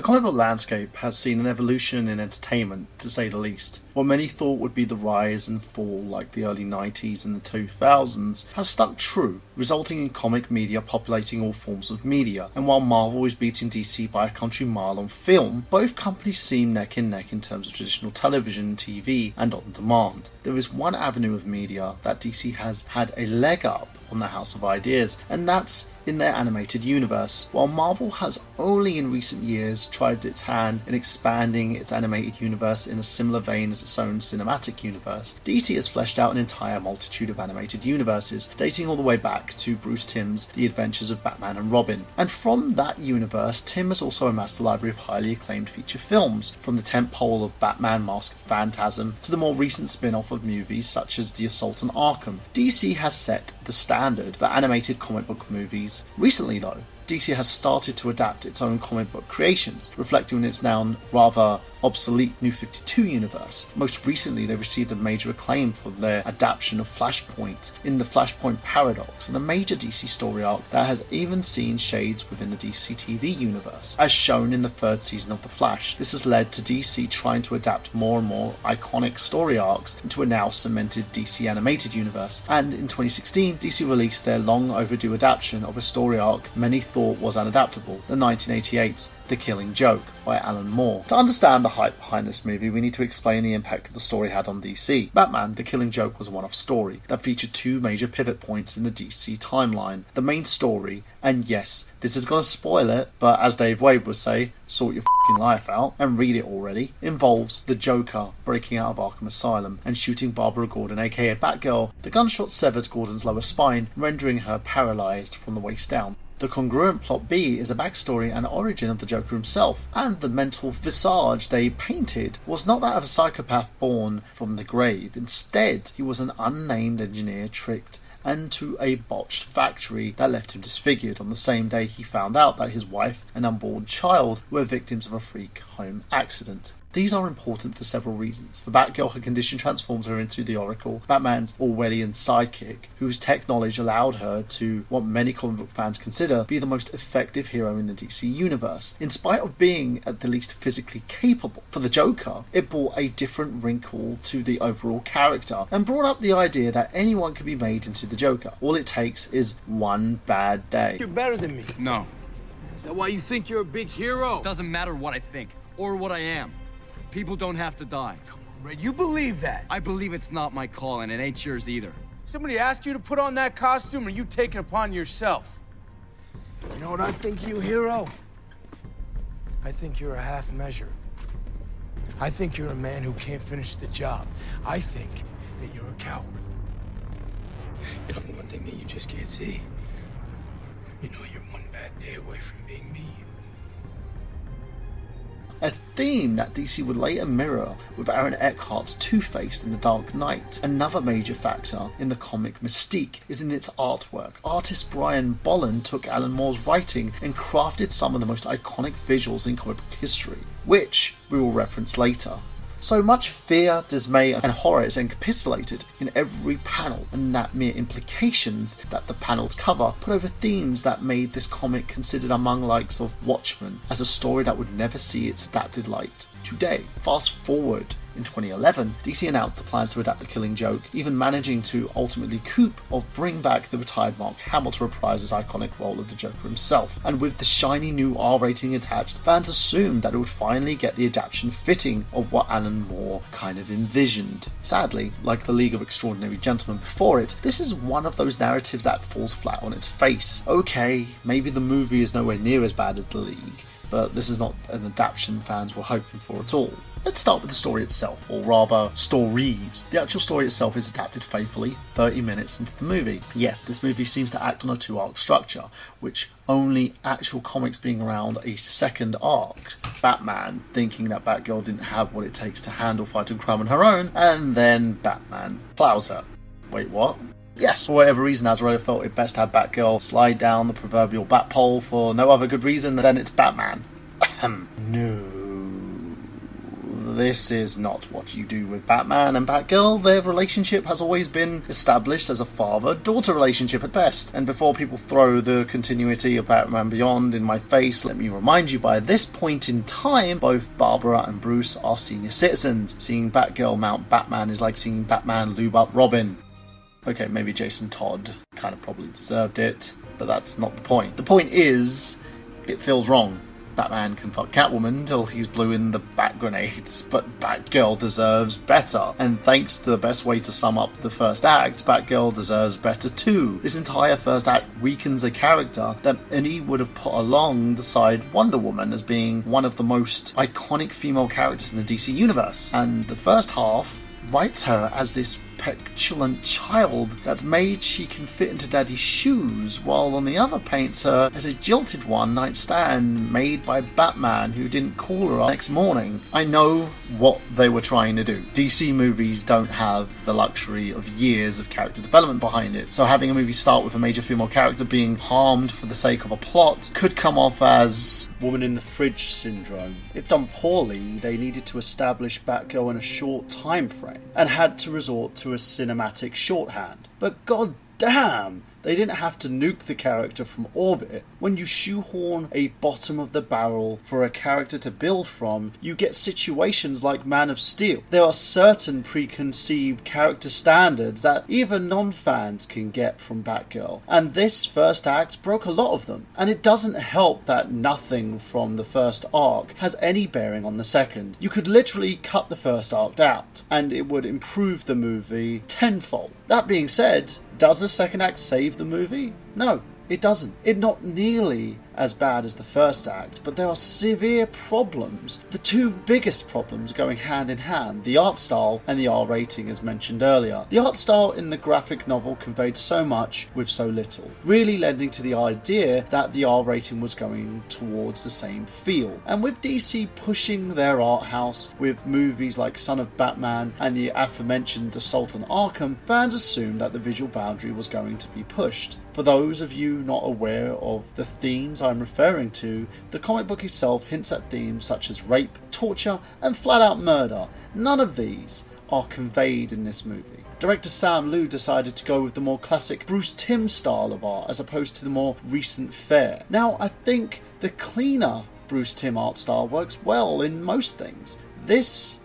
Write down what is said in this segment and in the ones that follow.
The comic book landscape has seen an evolution in entertainment, to say the least. What many thought would be the rise and fall like the early 90s and the 2000s has stuck true, resulting in comic media populating all forms of media. And while Marvel is beating DC by a country mile on film, both companies seem neck and neck in terms of traditional television, TV, and on demand. There is one avenue of media that DC has had a leg up on the House of Ideas, and that's in their animated universe. While Marvel has only in recent years tried its hand in expanding its animated universe in a similar vein as its own cinematic universe, DC has fleshed out an entire multitude of animated universes, dating all the way back to Bruce Timm's The Adventures of Batman and Robin. And from that universe, Timm has also amassed a library of highly acclaimed feature films, from the tentpole of Batman Mask of Phantasm to the more recent spin-off of movies such as The Assault on Arkham. DC has set the standard for animated comic book movies. Recently though, DC has started to adapt its own comic book creations, reflecting on its now rather obsolete New 52 universe. Most recently, they received a major acclaim for their adaptation of Flashpoint in the Flashpoint Paradox, and a major DC story arc that has even seen shades within the DC TV universe. As shown in the third season of The Flash, this has led to DC trying to adapt more and more iconic story arcs into a now cemented DC animated universe, and in 2016, DC released their long overdue adaptation of a story arc many thought was unadaptable, the 1988's The Killing Joke by Alan Moore. To understand the hype behind this movie, we need to explain the impact that the story had on DC. Batman, The Killing Joke was a one-off story that featured two major pivot points in the DC timeline. The main story, and yes, this is going to spoil it, but as Dave Wade would say, sort your f***ing life out and read it already, involves the Joker breaking out of Arkham Asylum and shooting Barbara Gordon, aka Batgirl. The gunshot severs Gordon's lower spine, rendering her paralysed from the waist down. The congruent plot B is a backstory and origin of the Joker himself, and the mental visage they painted was not that of a psychopath born from the grave. Instead, he was an unnamed engineer tricked into a botched factory that left him disfigured on the same day he found out that his wife and unborn child were victims of a freak home accident. These are important for several reasons. For Batgirl, her condition transforms her into the Oracle, Batman's Orwellian sidekick, whose tech knowledge allowed her to, what many comic book fans consider, be the most effective hero in the DC universe. In spite of being at the least physically capable. For the Joker, it brought a different wrinkle to the overall character, and brought up the idea that anyone can be made into the Joker. All it takes is one bad day. You're better than me. No. Is that why you think you're a big hero? It doesn't matter what I think, or what I am. People don't have to die. Come on, Red, you believe that? I believe it's not my call, and it ain't yours either. Somebody asked you to put on that costume, or you take it upon yourself? You know what I think you, hero? I think you're a half measure. I think you're a man who can't finish the job. I think that you're a coward. You know the one thing that you just can't see? You know you're one bad day away from being me. A theme that DC would later mirror with Aaron Eckhart's Two-Face in The Dark Knight. Another major factor in the comic mystique is in its artwork. Artist Brian Bolland took Alan Moore's writing and crafted some of the most iconic visuals in comic book history, which we will reference later. So much fear, dismay, and horror is encapsulated in every panel, and that mere implications that the panels cover put over themes that made this comic considered among likes of Watchmen as a story that would never see its adapted light today. Fast forward in 2011, DC announced the plans to adapt The Killing Joke, even managing to ultimately bring back the retired Mark Hamill to reprise his iconic role of the Joker himself. And with the shiny new R rating attached, fans assumed that it would finally get the adaptation fitting of what Alan Moore kind of envisioned. Sadly, like The League of Extraordinary Gentlemen before it, this is one of those narratives that falls flat on its face. Okay, maybe the movie is nowhere near as bad as The League, but this is not an adaptation fans were hoping for at all. Let's start with the story itself, or rather, stories. The actual story itself is adapted faithfully 30 minutes into the movie. Yes, this movie seems to act on a two-arc structure, which only actual comics being around a second arc. Batman thinking that Batgirl didn't have what it takes to handle fighting crime on her own, and then Batman plows her. Wait, what? Yes, for whatever reason, Azrael felt it best to have Batgirl slide down the proverbial bat pole for no other good reason than it's Batman. No. This is not what you do with Batman and Batgirl. Their relationship has always been established as a father-daughter relationship at best. And before people throw the continuity of Batman Beyond in my face, let me remind you, by this point in time, both Barbara and Bruce are senior citizens. Seeing Batgirl mount Batman is like seeing Batman lube up Robin. Okay, maybe Jason Todd kind of probably deserved it, but that's not the point. The point is, it feels wrong. Batman can fuck Catwoman till he's blew in the bat grenades, but Batgirl deserves better. And thanks to the best way to sum up the first act, Batgirl deserves better too. This entire first act weakens a character that any would have put alongside Wonder Woman as being one of the most iconic female characters in the DC universe. And the first half writes her as this petulant child that's made she can fit into daddy's shoes, while on the other paints her as a jilted one-night stand made by Batman who didn't call her up next morning. I know what they were trying to do. DC movies don't have the luxury of years of character development behind it, so having a movie start with a major female character being harmed for the sake of a plot could come off as woman in the fridge syndrome. If done poorly, they needed to establish Batgirl in a short time frame and had to resort to a cinematic shorthand. But god damn, they didn't have to nuke the character from orbit. When you shoehorn a bottom of the barrel for a character to build from, you get situations like Man of Steel. There are certain preconceived character standards that even non-fans can get from Batgirl, and this first act broke a lot of them. And it doesn't help that nothing from the first arc has any bearing on the second. You could literally cut the first arc out, and it would improve the movie tenfold. That being said, does the second act save the movie? No, it doesn't. It's not nearly as bad as the first act, but there are severe problems. The two biggest problems going hand in hand, the art style and the R rating as mentioned earlier. The art style in the graphic novel conveyed so much with so little, really lending to the idea that the R rating was going towards the same feel. And with DC pushing their art house with movies like Son of Batman and the aforementioned Assault on Arkham, fans assumed that the visual boundary was going to be pushed. For those of you not aware of the themes I'm referring to, the comic book itself hints at themes such as rape, torture, and flat-out murder. None of these are conveyed in this movie. Director Sam Liu decided to go with the more classic Bruce Timm style of art as opposed to the more recent fare. Now, I think the cleaner Bruce Timm art style works well in most things. This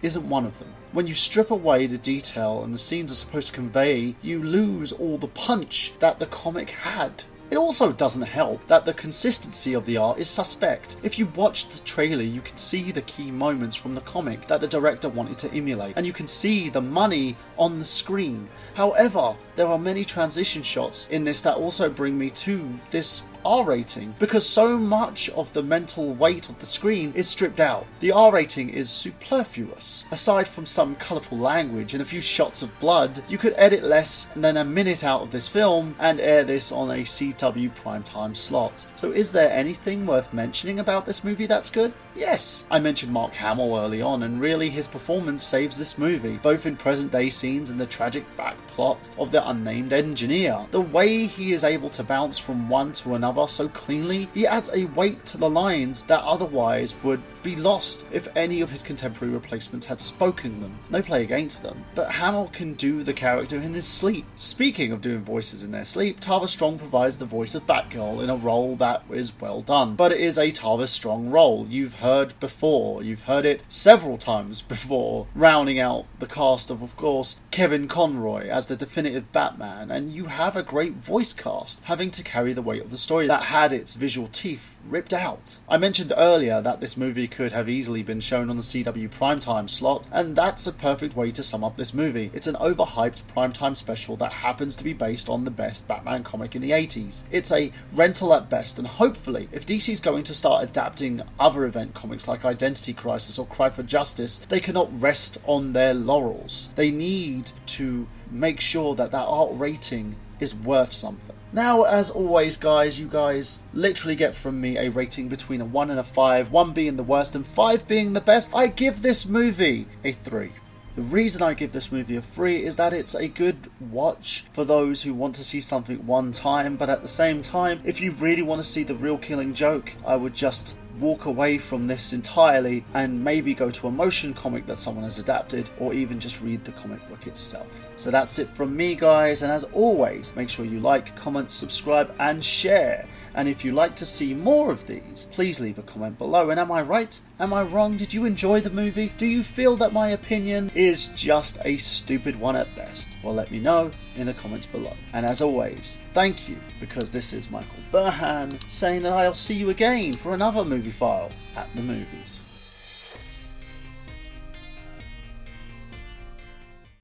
isn't one of them. When you strip away the detail and the scenes are supposed to convey, you lose all the punch that the comic had. It also doesn't help that the consistency of the art is suspect. If you watch the trailer, you can see the key moments from the comic that the director wanted to emulate, and you can see the money on the screen. However, there are many transition shots in this that also bring me to this R rating, because so much of the mental weight of the screen is stripped out. The R rating is superfluous. Aside from some colourful language and a few shots of blood, you could edit less than a minute out of this film and air this on a CW primetime slot. So is there anything worth mentioning about this movie that's good? Yes. I mentioned Mark Hamill early on, and really his performance saves this movie, both in present day scenes and the tragic backplot of the unnamed engineer. The way he is able to bounce from one to another so cleanly, he adds a weight to the lines that otherwise would be lost if any of his contemporary replacements had spoken them. No play against them, but Hamill can do the character in his sleep. Speaking of doing voices in their sleep, Tara Strong provides the voice of Batgirl in a role that is well done, but it is a Tara Strong role you've heard before. You've heard it several times before, rounding out the cast of course, Kevin Conroy as the definitive Batman, and you have a great voice cast having to carry the weight of the story that had its visual teeth ripped out. I mentioned earlier that this movie could have easily been shown on the CW primetime slot, and that's a perfect way to sum up this movie. It's an overhyped primetime special that happens to be based on the best Batman comic in the 80s. It's a rental at best, and hopefully, if DC's going to start adapting other event comics like Identity Crisis or Cry for Justice, they cannot rest on their laurels. They need to make sure that that art rating is worth something. Now, as always, guys, you guys literally get from me a rating between a 1 and a 5, 1 being the worst and 5 being the best. I give this movie a 3. The reason I give this movie a 3 is that it's a good watch for those who want to see something one time, but at the same time, if you really want to see the real Killing Joke, I would just walk away from this entirely and maybe go to a motion comic that someone has adapted, or even just read the comic book itself. So that's it from me, guys, and as always, make sure you like, comment, subscribe and share. And if you'd like to see more of these, please leave a comment below. And am I right? Am I wrong? Did you enjoy the movie? Do you feel that my opinion is just a stupid one at best? Well, let me know in the comments below. And as always, thank you, because this is Michael Burhan saying that I'll see you again for another Moviefile at the movies.